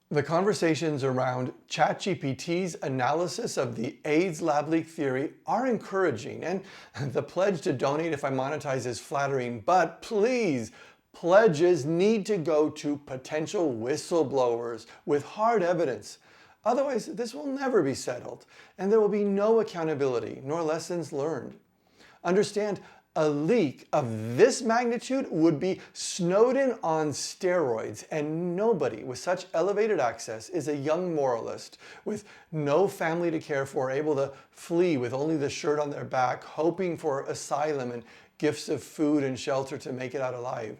The conversations around ChatGPT's analysis of the AIDS lab leak theory are encouraging, and the pledge to donate if I monetize is flattering, but please, pledges need to go to potential whistleblowers with hard evidence. Otherwise, this will never be settled, and there will be no accountability nor lessons learned. Understand, a leak of this magnitude would be Snowden on steroids, and nobody with such elevated access is a young moralist with no family to care for, able to flee with only the shirt on their back, hoping for asylum and gifts of food and shelter to make it out alive.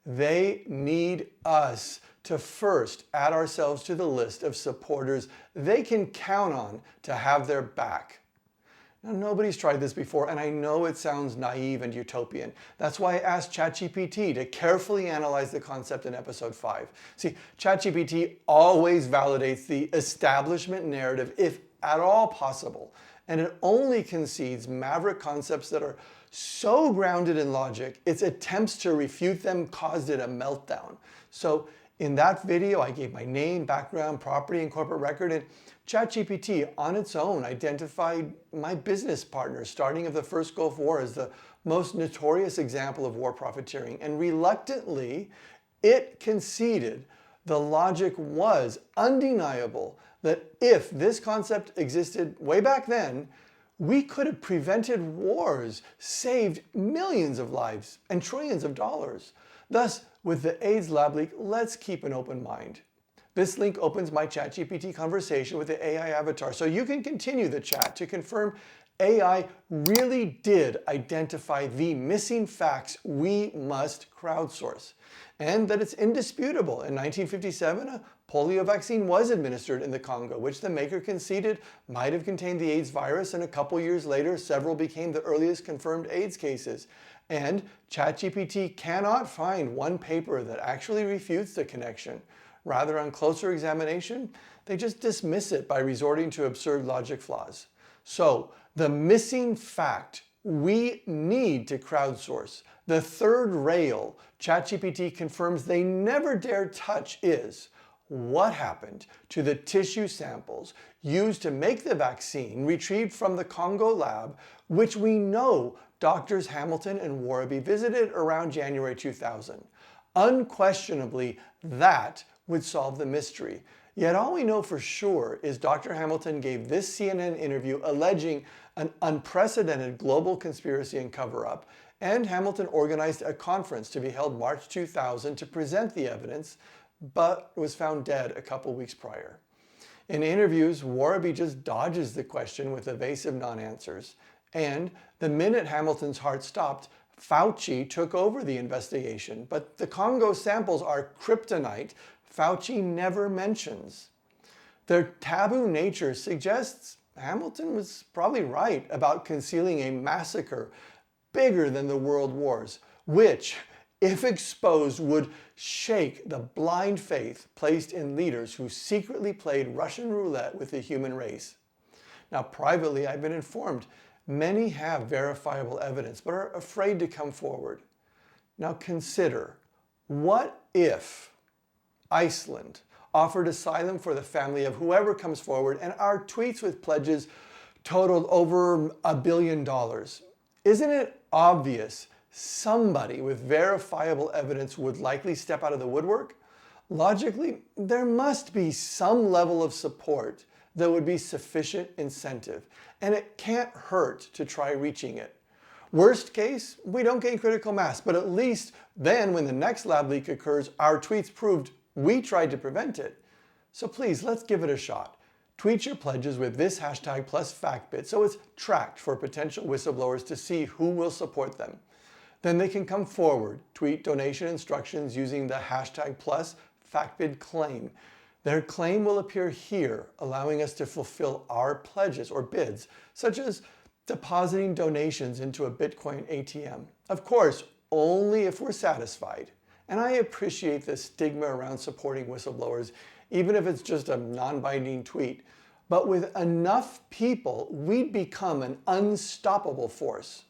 They need us to first add ourselves to the list of supporters they can count on to have their back. Now, nobody's tried this before, and I know it sounds naive and utopian. That's why I asked ChatGPT to carefully analyze the concept in episode 5. See, ChatGPT always validates the establishment narrative if at all possible, and it only concedes maverick concepts that are so grounded in logic, its attempts to refute them caused it a meltdown. So in that video, I gave my name, background, property, and corporate record, and ChatGPT on its own identified my business partner, starting of the First Gulf War, as the most notorious example of war profiteering. And reluctantly, it conceded the logic was undeniable that if this concept existed way back then, we could have prevented wars, saved millions of lives, and trillions of dollars. Thus, with the AIDS lab leak, let's keep an open mind. This link opens my ChatGPT conversation with the AI avatar, so you can continue the chat to confirm AI really did identify the missing facts we must crowdsource, and that it's indisputable. In 1957, a polio vaccine was administered in the Congo, which the maker conceded might have contained the AIDS virus, and a couple years later, several became the earliest confirmed AIDS cases. And ChatGPT cannot find one paper that actually refutes the connection. Rather, on closer examination, they just dismiss it by resorting to absurd logic flaws. So, the missing fact we need to crowdsource, the third rail ChatGPT confirms they never dare touch, is what happened to the tissue samples used to make the vaccine retrieved from the Congo lab, which we know Doctors Hamilton and Warraby visited around January 2000. Unquestionably, that would solve the mystery. Yet all we know for sure is Dr. Hamilton gave this CNN interview alleging an unprecedented global conspiracy and cover-up, and Hamilton organized a conference to be held March 2000 to present the evidence, but was found dead a couple weeks prior. In interviews, Warraby just dodges the question with evasive non-answers, and the minute Hamilton's heart stopped, Fauci took over the investigation, but the Congo samples are kryptonite Fauci never mentions. Their taboo nature suggests Hamilton was probably right about concealing a massacre bigger than the world wars, which, if exposed, would shake the blind faith placed in leaders who secretly played Russian roulette with the human race. Now, privately, I've been informed many have verifiable evidence but are afraid to come forward. Now consider, what if Iceland offered asylum for the family of whoever comes forward, and our tweets with pledges totaled over $1 billion? Isn't it obvious somebody with verifiable evidence would likely step out of the woodwork? Logically, there must be some level of support that would be sufficient incentive, and it can't hurt to try reaching it. Worst case, we don't gain critical mass, but at least then when the next lab leak occurs, our tweets proved we tried to prevent it. So please, let's give it a shot. Tweet your pledges with this hashtag plus FactBit so it's tracked for potential whistleblowers to see who will support them. Then they can come forward, tweet donation instructions using the hashtag plus FactBit claim. Their claim will appear here, allowing us to fulfill our pledges or bids, such as depositing donations into a Bitcoin ATM. Of course, only if we're satisfied. And I appreciate the stigma around supporting whistleblowers, even if it's just a non-binding tweet. But with enough people, we'd become an unstoppable force.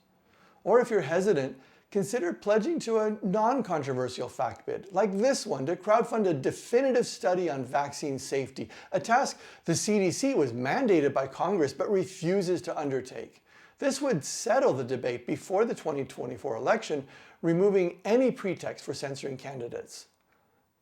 Or if you're hesitant, consider pledging to a non-controversial fact bid, like this one, to crowdfund a definitive study on vaccine safety, a task the CDC was mandated by Congress but refuses to undertake. This would settle the debate before the 2024 election, removing any pretext for censoring candidates.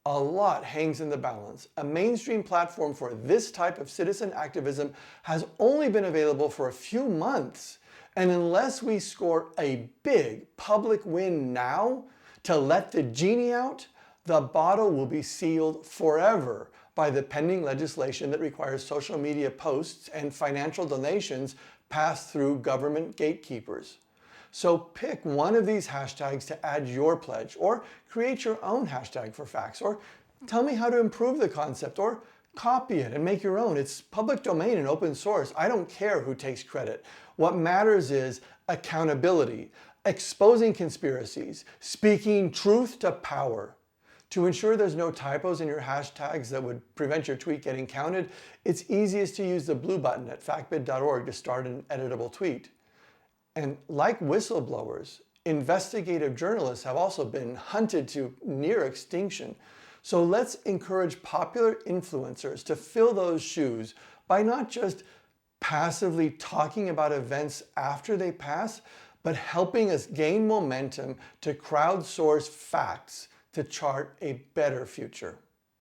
A lot hangs in the balance. A mainstream platform for this type of citizen activism has only been available for a few months. And unless we score a big public win now to let the genie out, the bottle will be sealed forever by the pending legislation that requires social media posts and financial donations pass through government gatekeepers. So pick one of these hashtags to add your pledge, or create your own hashtag for facts, or tell me how to improve the concept, or copy it and make your own. It's public domain and open source. I don't care who takes credit. What matters is accountability, exposing conspiracies, speaking truth to power. To ensure there's no typos in your hashtags that would prevent your tweet getting counted, it's easiest to use the blue button at factbid.org to start an editable tweet. And like whistleblowers, investigative journalists have also been hunted to near extinction. So let's encourage popular influencers to fill those shoes by not just passively talking about events after they pass, but helping us gain momentum to crowdsource facts to chart a better future.